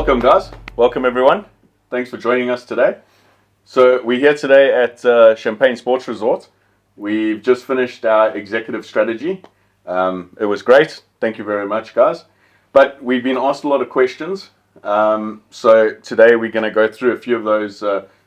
Welcome, guys. Welcome, everyone. Thanks for joining us today. So we're here today at Champagne Sports Resort. We've just finished our executive strategy. It was great. Thank you very much, guys. But we've been asked a lot of questions. So today we're going to go through a few of those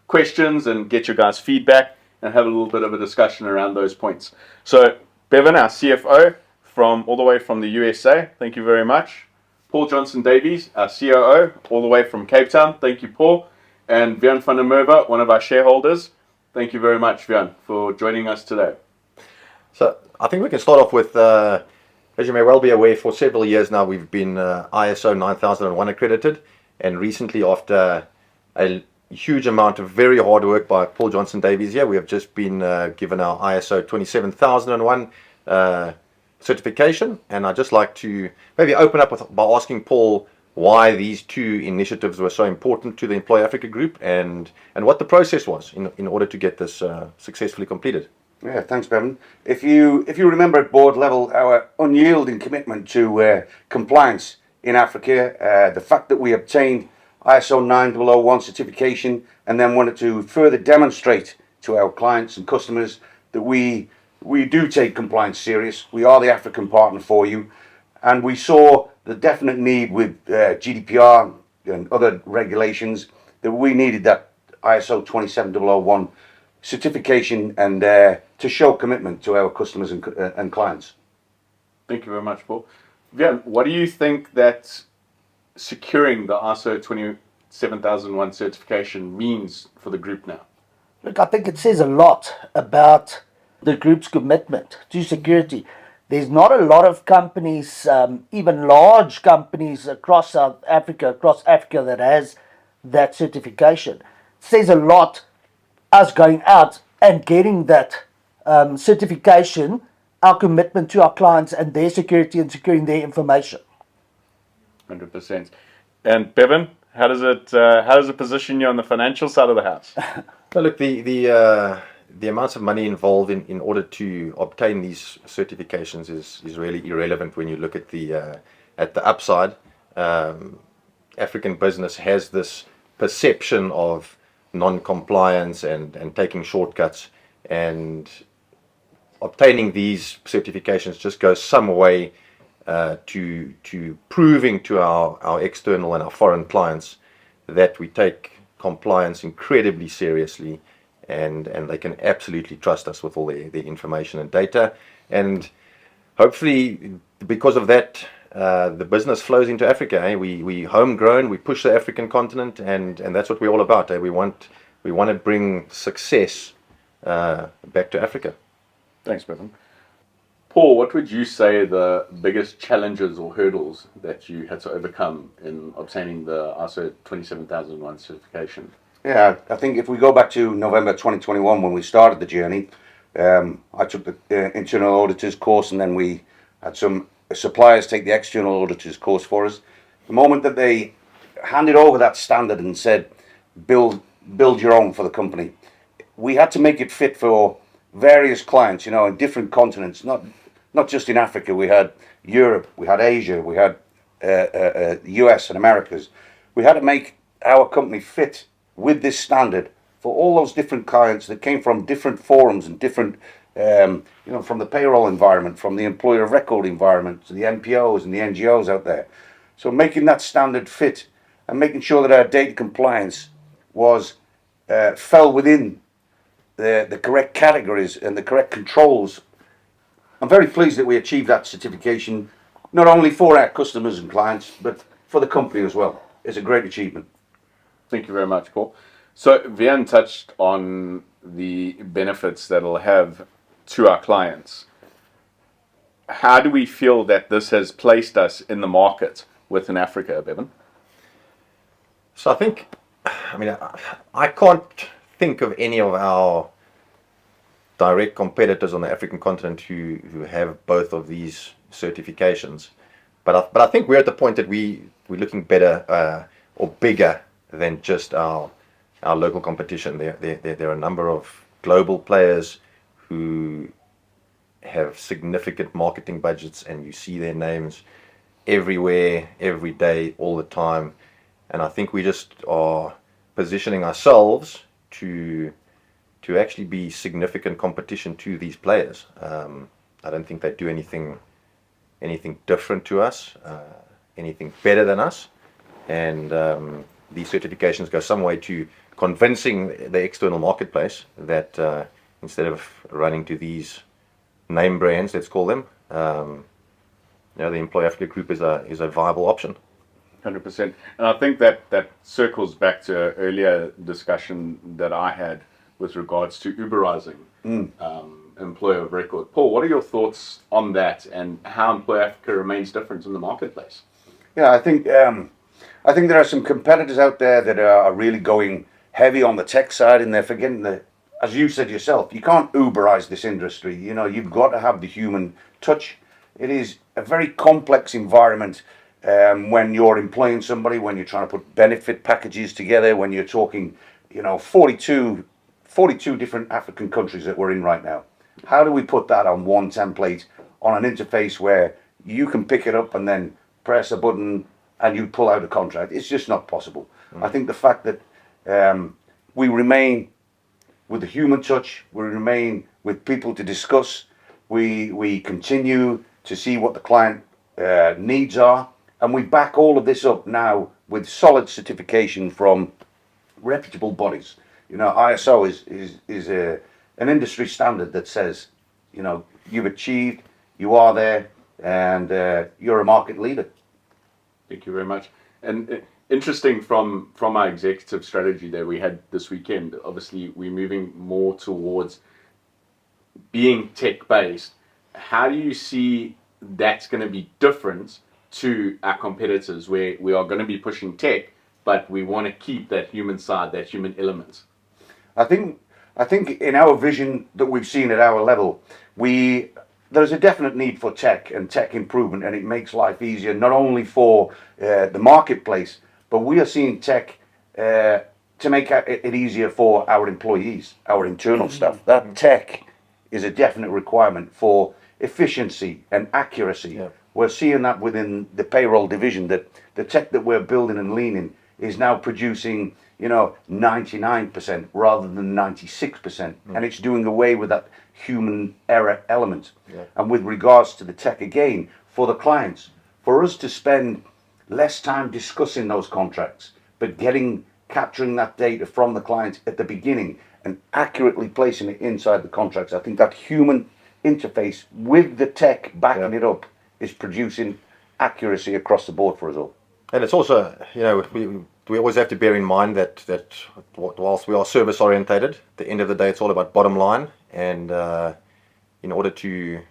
questions and get your guys' feedback and have a little bit of a discussion around those points. So Bevan, our CFO, all the way from the USA, thank you very much. Paul Johnson-Davies, our COO, all the way from Cape Town. Thank you, Paul. And Wihann van der Merwe, one of our shareholders. Thank you very much, Wihann, for joining us today. So I think we can start off with, as you may well be aware, for several years now we've been ISO 9001 accredited, and recently, after a huge amount of very hard work by Paul Johnson-Davies here, we have just been given our ISO 27001 certification. And I'd just like to maybe open up by asking Paul why these two initiatives were so important to the Employ Africa group, and what the process was in order to get this successfully completed. Yeah, thanks, Bevan. If you remember at board level, our unyielding commitment to compliance in Africa, the fact that we obtained ISO 9001 certification and then wanted to further demonstrate to our clients and customers that we do take compliance serious. We are the African partner for you, and we saw the definite need with GDPR and other regulations that we needed that ISO 27001 certification and to show commitment to our customers and clients. Thank you very much, Paul. Wihann, what do you think that securing the ISO 27001 certification means for the group now? Look, I think it says a lot about the group's commitment to security. There's not a lot of companies, even large companies across Africa that has that certification. It says a lot, us going out and getting that certification, our commitment to our clients and their security and securing their information. 100%. And Bevan, how does it position you on the financial side of the house? So look, the amounts of money involved in order to obtain these certifications is really irrelevant when you look at the upside. African business has this perception of non-compliance and taking shortcuts, and obtaining these certifications just goes some way to proving to our external and our foreign clients that we take compliance incredibly seriously, and they can absolutely trust us with all the information and data. And hopefully, because of that, the business flows into Africa. We homegrown, we push the African continent, and that's what we're all about. We want to bring success back to Africa. Thanks, Bevan. Paul, what would you say the biggest challenges or hurdles that you had to overcome in obtaining the ISO 27001 certification? Yeah, I think if we go back to November 2021 when we started the journey, I took the internal auditors course, and then we had some suppliers take the external auditors course for us. The moment that they handed over that standard and said, build your own for the company, we had to make it fit for various clients, in different continents, not just in Africa. We had Europe, we had Asia, we had US and Americas. We had to make our company fit with this standard for all those different clients that came from different forums and different, from the payroll environment, from the employer of record environment, to the NPOs and the NGOs out there. So making that standard fit and making sure that our data compliance fell within the correct categories and the correct controls. I'm very pleased that we achieved that certification, not only for our customers and clients, but for the company as well. It's a great achievement. Thank you very much, Paul. So Wihann touched on the benefits that it'll have to our clients. How do we feel that this has placed us in the market within Africa, Bevan? So I can't think of any of our direct competitors on the African continent who have both of these certifications. But I think we're at the point that we're looking better or bigger than just our local competition. There are a number of global players who have significant marketing budgets, and you see their names everywhere, every day, all the time. And I think we just are positioning ourselves to actually be significant competition to these players. I don't think they do anything different to us, anything better than us. And these certifications go some way to convincing the external marketplace that instead of running to these name brands, let's call them, the Employ Africa Group is a viable option. 100%. And I think that circles back to an earlier discussion that I had with regards to Uberizing employer of record. Paul, what are your thoughts on that and how Employ Africa remains different in the marketplace? Yeah, I think there are some competitors out there that are really going heavy on the tech side, and they're forgetting that, as you said yourself, you can't Uberize this industry. You know, you've got to have the human touch. It is a very complex environment when you're employing somebody, when you're trying to put benefit packages together, when you're talking, 42 different African countries that we're in right now. How do we put that on one template, on an interface where you can pick it up and then press a button and you pull out a contract? It's just not possible. I think the fact that we remain with the human touch, we remain with people to discuss, we continue to see what the client needs are, and we back all of this up now with solid certification from reputable bodies. ISO is an industry standard that says, you've achieved, you are there, and you're a market leader. Thank you very much. And interesting from our executive strategy that we had this weekend, obviously we're moving more towards being tech-based. How do you see that's going to be different to our competitors, where we are going to be pushing tech, but we want to keep that human side, that human element? I think in our vision that we've seen at our level, there's a definite need for tech and tech improvement, and it makes life easier not only for the marketplace, but we are seeing tech to make it easier for our employees, our internal staff. That tech is a definite requirement for efficiency and accuracy. Yeah. We're seeing that within the payroll division, that the tech that we're building and leaning is now producing 99% rather than 96%, and it's doing away with that human error element. Yeah. And with regards to the tech, again, for the clients, for us to spend less time discussing those contracts, but capturing that data from the clients at the beginning and accurately placing it inside the contracts, I think that human interface with the tech backing it up is producing accuracy across the board for us all. And it's also, we always have to bear in mind that whilst we are service orientated, at the end of the day, it's all about bottom line. And in order to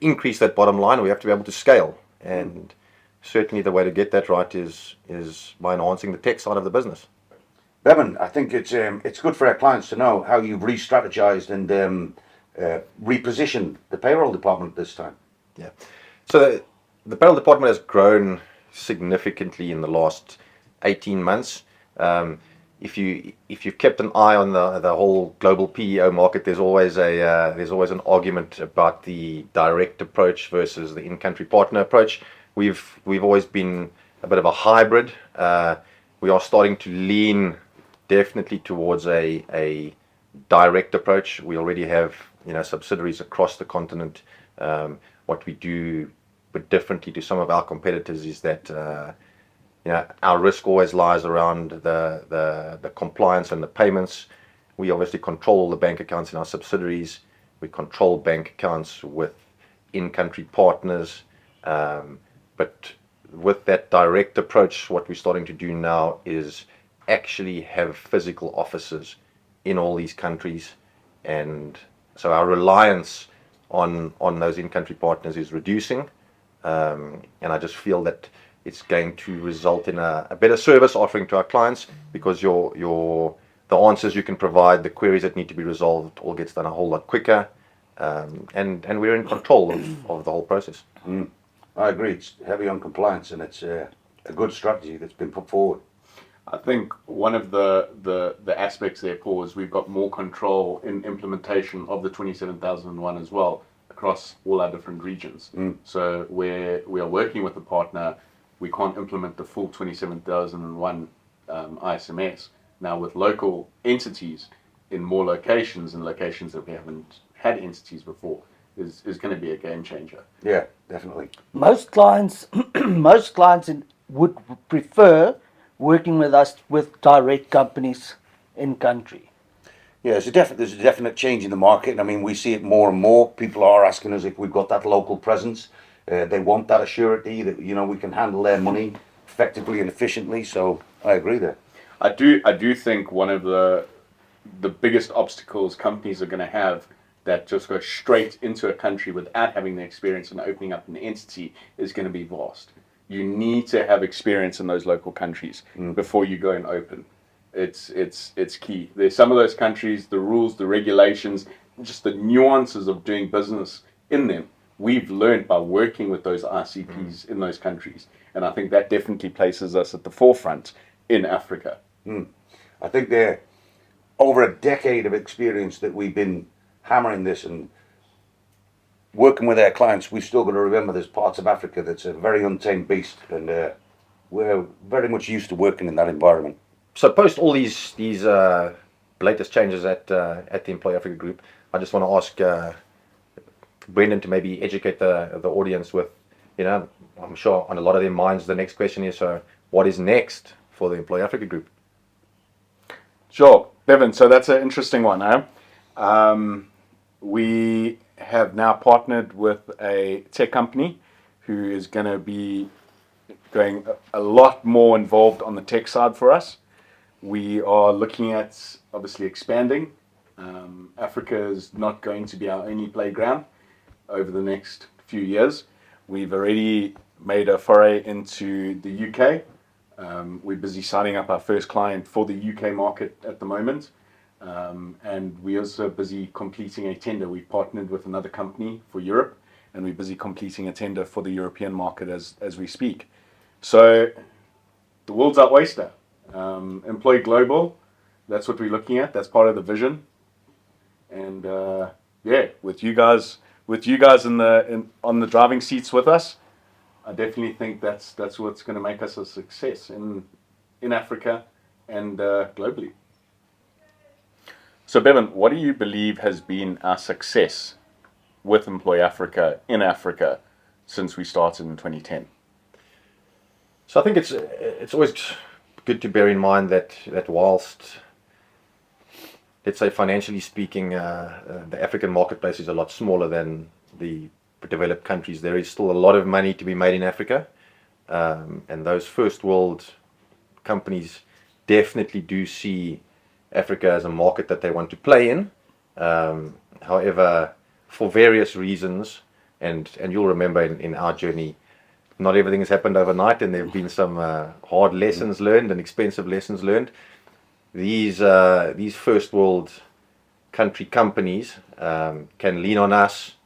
increase that bottom line, we have to be able to scale. And certainly the way to get that right is by enhancing the tech side of the business. Bevan, I think it's good for our clients to know how you've re-strategized and repositioned the payroll department this time. Yeah. So the payroll department has grown significantly in the last 18 months. If you've kept an eye on the whole global PEO market, there's always an argument about the direct approach versus the in-country partner approach. We've always been a bit of a hybrid. We are starting to lean definitely towards a direct approach. We already have subsidiaries across the continent. What we do but differently to some of our competitors is that our risk always lies around the compliance and the payments. We obviously control the bank accounts in our subsidiaries. We control bank accounts with in-country partners. But with that direct approach, what we're starting to do now is actually have physical offices in all these countries. And so our reliance on those in-country partners is reducing. And I just feel that it's going to result in a better service offering to our clients, because the answers you can provide, the queries that need to be resolved, all gets done a whole lot quicker, and we're in control of the whole process. I agree. It's heavy on compliance, and it's a good strategy that's been put forward. I think one of the aspects there, Paul, is we've got more control in implementation of the 27001 as well across all our different regions. So where we are working with a partner, we can't implement the full 27001 ISMS. Now with local entities in more locations and locations that we haven't had entities before is going to be a game changer. Yeah, definitely. Most clients, most clients would prefer working with us with direct companies in country. Yeah, there's a definite change in the market. I mean, we see it more and more. People are asking us if we've got that local presence. They want that assurity that we can handle their money effectively and efficiently. So I agree there. I do think one of the biggest obstacles companies are going to have that just go straight into a country without having the experience and opening up an entity is going to be vast. You need to have experience in those local countries before you go and open. It's key. There's some of those countries, the rules, the regulations, just the nuances of doing business in them. We've learned by working with those RCPs in those countries, and I think that definitely places us at the forefront in Africa. I think they're over a decade of experience that we've been hammering this and working with our clients. We've still got to remember there's parts of Africa that's a very untamed beast, and we're very much used to working in that environment. So post all these latest changes at the Employ Africa Group, I just want to ask Brendan to maybe educate the audience with, I'm sure on a lot of their minds the next question is, what is next for the Employ Africa Group? Sure, Bevan. So that's an interesting one, eh? We have now partnered with a tech company who is going to be going a lot more involved on the tech side for us. We are looking at obviously expanding. Africa is not going to be our only playground over the next few years. We've already made a foray into the UK. We're busy signing up our first client for the UK market at the moment. And we're also busy completing a tender. We partnered with another company for Europe, and we're busy completing a tender for the European market as we speak. So the world's our oyster. Employ Global, that's what we're looking at. That's part of the vision. And with you guys on the driving seats with us, I definitely think that's what's going to make us a success in Africa and globally. So Bevan, what do you believe has been our success with Employ Africa in Africa since we started in 2010? So I think it's always good to bear in mind that whilst, let's say financially speaking, the African marketplace is a lot smaller than the developed countries, there is still a lot of money to be made in Africa, and those first world companies definitely do see Africa as a market that they want to play in. However, for various reasons, and you'll remember in our journey, not everything has happened overnight, and there have been some hard lessons learned and expensive lessons learned. These first world country companies can lean on us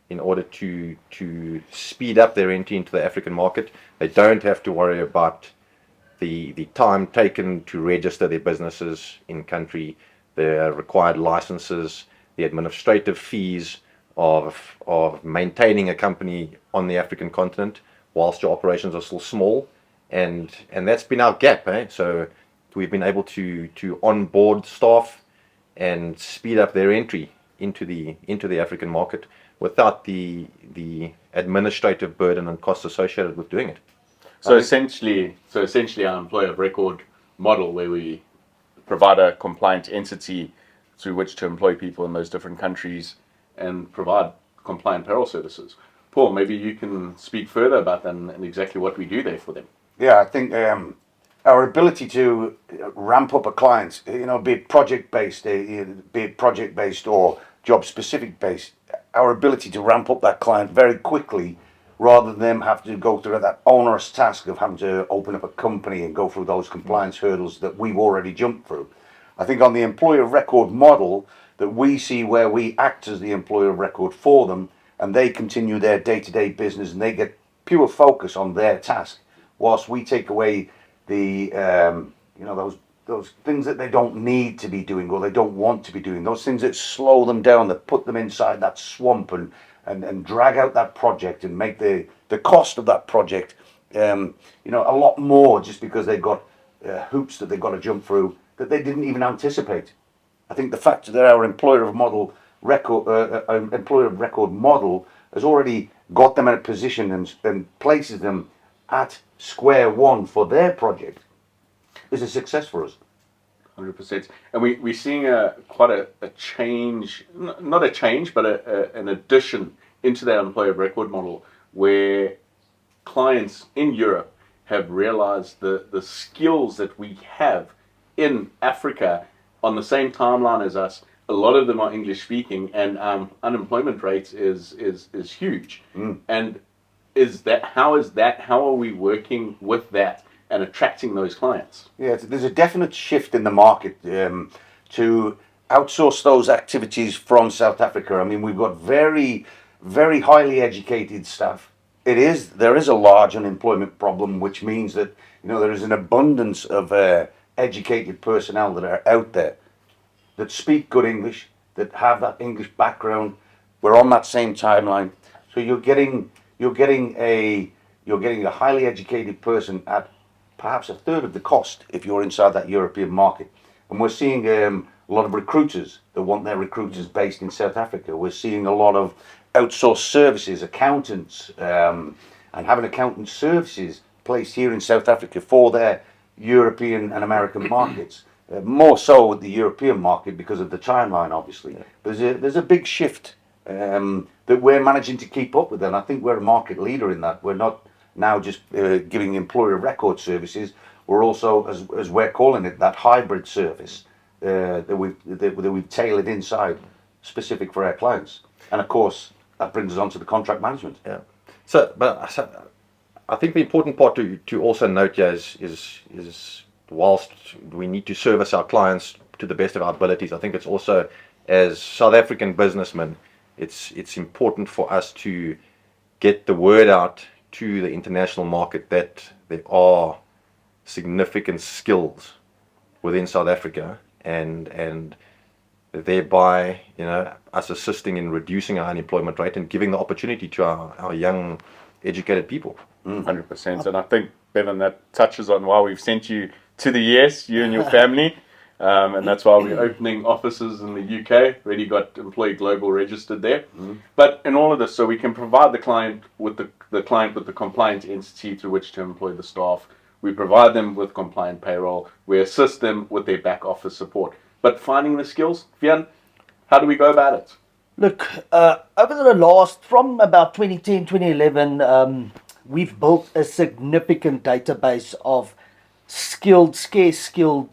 in order to speed up their entry into the African market. They don't have to worry about the time taken to register their businesses in country, the required licenses, the administrative fees of maintaining a company on the African continent whilst your operations are still small, and that's been our gap. So we've been able to onboard staff and speed up their entry into the African market without the administrative burden and costs associated with doing it. So essentially our employer of record model, where we provide a compliant entity through which to employ people in those different countries and provide compliant payroll services. Paul, maybe you can speak further about that and exactly what we do there for them. Yeah, I think our ability to ramp up a client, be it project-based, or job-specific based, our ability to ramp up that client very quickly rather than them have to go through that onerous task of having to open up a company and go through those compliance hurdles that we've already jumped through. I think on the employer of record model that we see, where we act as the employer of record for them and they continue their day-to-day business and they get pure focus on their task, whilst we take away the those things that they don't need to be doing or they don't want to be doing, those things that slow them down, that put them inside that swamp and drag out that project and make the cost of that project a lot more, just because they've got hoops that they've got to jump through that they didn't even anticipate. I think the fact that our employer of record model has already got them in a position and places them at square one for their project is a success for us. 100%. And we're seeing quite a change, not a change, but an addition into that employer of record model where clients in Europe have realized the skills that we have in Africa on the same timeline as us. A lot of them are English speaking, and unemployment rates is huge. And how are we working with that and attracting those clients? Yeah, there's a definite shift in the market to outsource those activities from South Africa. I mean, we've got very, very highly educated staff. There is a large unemployment problem, which means that there is an abundance of educated personnel that are out there that speak good English, that have that English background. We're on that same timeline, so you're getting a highly educated person at perhaps a third of the cost if you're inside that European market. And we're seeing a lot of recruiters that want their recruiters based in South Africa. We're seeing a lot of outsourced services, accountants, and having accountant services placed here in South Africa for their European and American markets. More so with the European market because of the timeline, obviously. There's a big shift that we're managing to keep up with, and I think we're a market leader in that. We're not now just giving employer record services. We're also, as we're calling it, that hybrid service that we've tailored inside, specific for our clients. And of course, that brings us on to the contract management. Yeah. So I think the important part to also note here is whilst we need to service our clients to the best of our abilities, I think it's also, as South African businessmen, it's important for us to get the word out to the international market that there are significant skills within South Africa, and thereby us assisting in reducing our unemployment rate and giving the opportunity to our young educated people. 100%. And I think, Bevan, that touches on why we've sent you to the US, you and your family. And that's why we're opening offices in the UK. Already got Employee Global registered there. But in all of this, so we can provide the client with the compliant entity through which to employ the staff. We provide them with compliant payroll. We assist them with their back office support. But finding the skills, Wihann, how do we go about it? Look, from about 2010, 2011, we've built a significant database of scarce skilled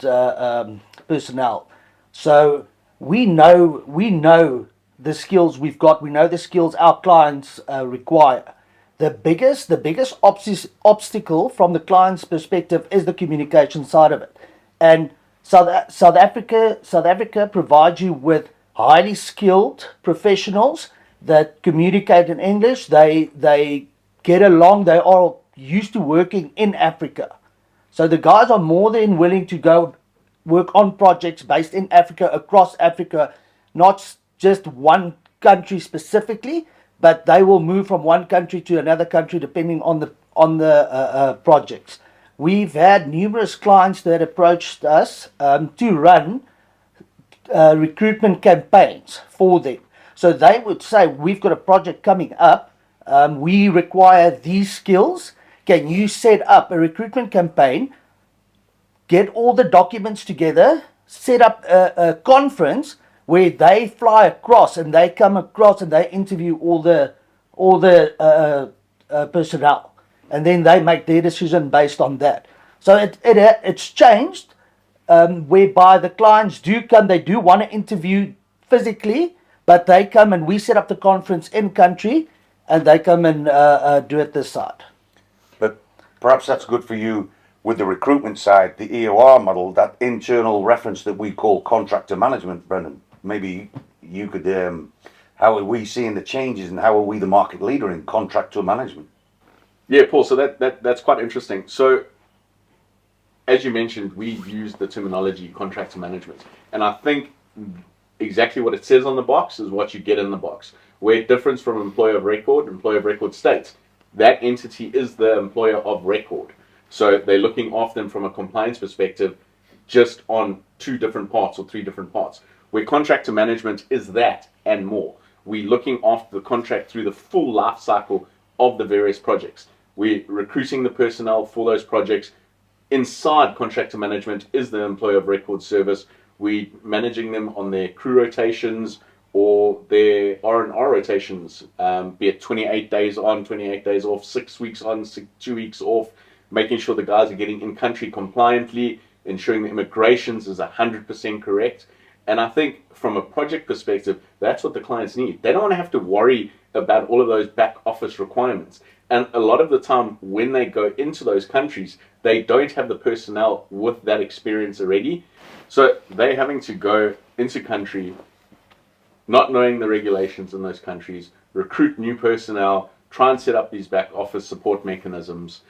personnel. So we know the skills we've got. We know the skills our clients require. The biggest obstacle from the client's perspective is the communication side of it. And South Africa provides you with highly skilled professionals that communicate in English. They get along. They are used to working in Africa. So the guys are more than willing to go work on projects based in Africa, across Africa, not just one country specifically, but they will move from one country to another country depending on the projects. We've had numerous clients that approached us to run recruitment campaigns for them. So they would say, we've got a project coming up, we require these skills. Can you set up a recruitment campaign, get all the documents together, set up a conference where they fly across and they come across and they interview all the personnel, and then they make their decision based on that. So it's changed, whereby the clients do come, they do want to interview physically, but they come and we set up the conference in country, and they come and do it this side. But perhaps that's good for you with the recruitment side, the EOR model, that internal reference that we call contractor management, Brendan. Maybe you could, how are we seeing the changes and how are we the market leader in contractor management? Yeah, Paul, so that's quite interesting. So, as you mentioned, we use the terminology contractor management. And I think exactly what it says on the box is what you get in the box. Where it differs from employer of record states, that entity is the employer of record. So they're looking after them from a compliance perspective, just on 2 different parts or 3 different parts. Where contractor management is that and more. We're looking after the contract through the full life cycle of the various projects. We're recruiting the personnel for those projects. Inside contractor management is the employer of record service. We're managing them on their crew rotations or their R&R rotations, be it 28 days on, 28 days off, 6 weeks on, 2 weeks off, making sure the guys are getting in country compliantly, ensuring the immigrations is 100% correct. And I think from a project perspective, that's what the clients need. They don't want to have to worry about all of those back office requirements. And a lot of the time when they go into those countries, they don't have the personnel with that experience already. So they're having to go into country, not knowing the regulations in those countries, recruit new personnel, try and set up these back office support mechanisms.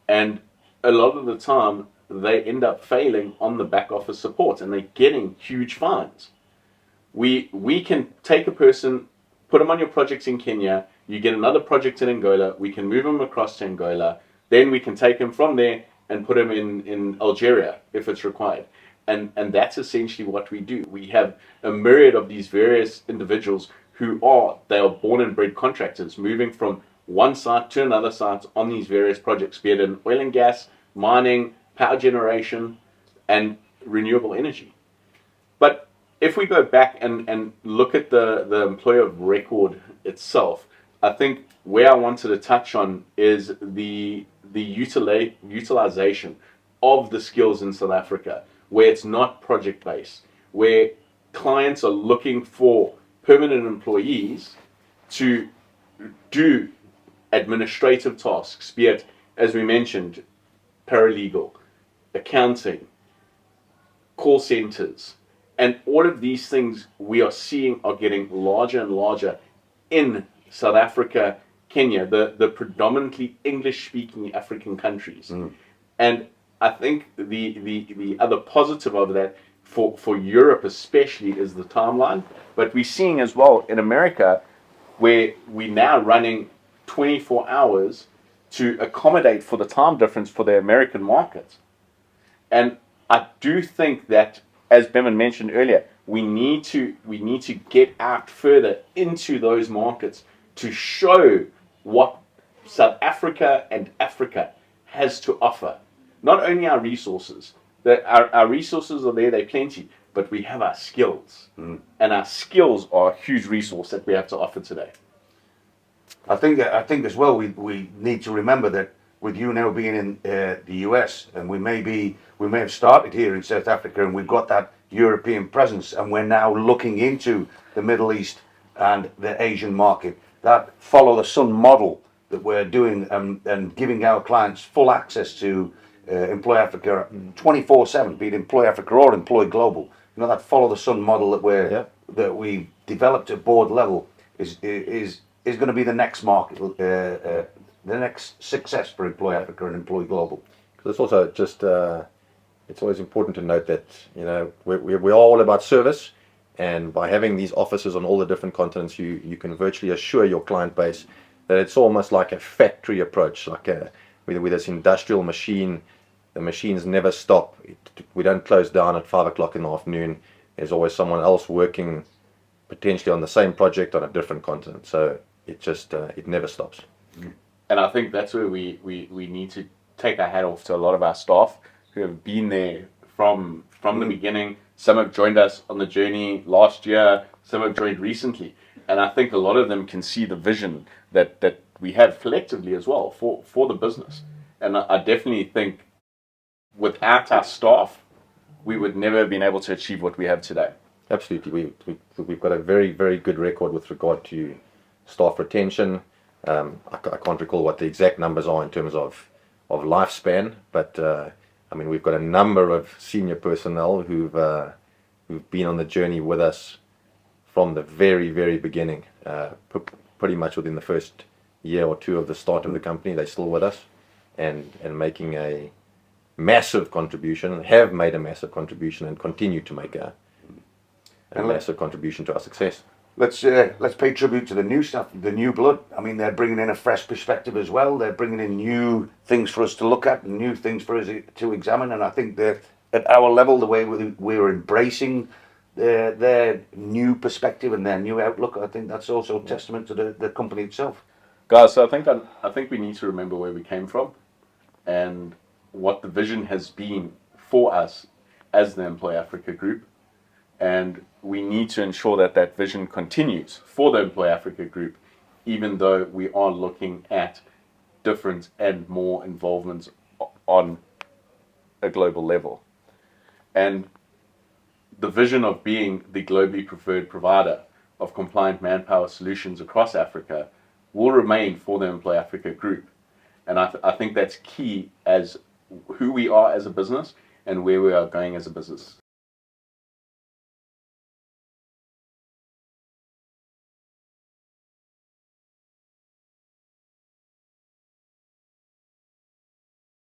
And a lot of the time, they end up failing on the back office support and they're getting huge fines. We can take a person, put them on your projects in Kenya, you get another project in Angola, we can move them across to Angola, then we can take them from there and put them in Algeria if it's required. And that's essentially what we do. We have a myriad of these various individuals they are born and bred contractors, moving from one site to another site on these various projects, be it in oil and gas, mining, power generation, and renewable energy. But if we go back and look at the employer of record itself, I think where I wanted to touch on is the utilization of the skills in South Africa, where it's not project-based, where clients are looking for permanent employees to do administrative tasks, be it, as we mentioned, paralegal, accounting, call centers, and all of these things we are seeing are getting larger and larger in South Africa, Kenya, the predominantly English-speaking African countries. And I think the other positive of that for Europe especially is the timeline, but we're seeing as well in America where we're now running 24 hours to accommodate for the time difference for the American market. And I do think that, as Bevan mentioned earlier, we need to get out further into those markets to show what South Africa and Africa has to offer. Not only our resources, our resources are there, they're plenty, but we have our skills. And our skills are a huge resource that we have to offer today. I think as well we need to remember that with you now being in the US, and we may have started here in South Africa, and we've got that European presence, and we're now looking into the Middle East and the Asian market. That follow the sun model that we're doing, and giving our clients full access to Employ Africa 24/7, be it Employ Africa or Employ Global. You know, that follow the sun model that we developed at board level is going to be the next market, the next success for Employ Africa and Employ Global. Because it's also just it's always important to note that, you know, we're all about service, and by having these offices on all the different continents, you can virtually assure your client base that it's almost like a factory approach, like with this industrial machine. The machines never stop. We don't close down at 5 o'clock in the afternoon. There's always someone else working potentially on the same project on a different continent. So it just it never stops. And I think that's where we need to take our hat off to a lot of our staff who have been there from the beginning. Some have joined us on the journey last year, some have joined recently. And I think a lot of them can see the vision that we have collectively as well for the business. And I definitely think without our staff, we would never have been able to achieve what we have today. Absolutely. We've got a very, very good record with regard to staff retention. I can't recall what the exact numbers are in terms of lifespan, but I mean, we've got a number of senior personnel who've been on the journey with us from the very, very beginning. Pretty much within the first year or two of the start of the company, they're still with us and making a massive contribution, have made a massive contribution, and continue to make a massive contribution to our success. let's pay tribute to the new stuff, the new blood. I mean, they're bringing in a fresh perspective as well. They're bringing in new things for us to look at, and new things for us to examine. And I think that at our level, the way we're embracing their new perspective and their new outlook, I think that's also a testament to the company itself. Guys, so I think we need to remember where we came from and what the vision has been for us as the Employ Africa Group. And we need to ensure that that vision continues for the Employ Africa Group, even though we are looking at different and more involvements on a global level. And the vision of being the globally preferred provider of compliant manpower solutions across Africa will remain for the Employ Africa Group. And I think that's key as who we are as a business and where we are going as a business.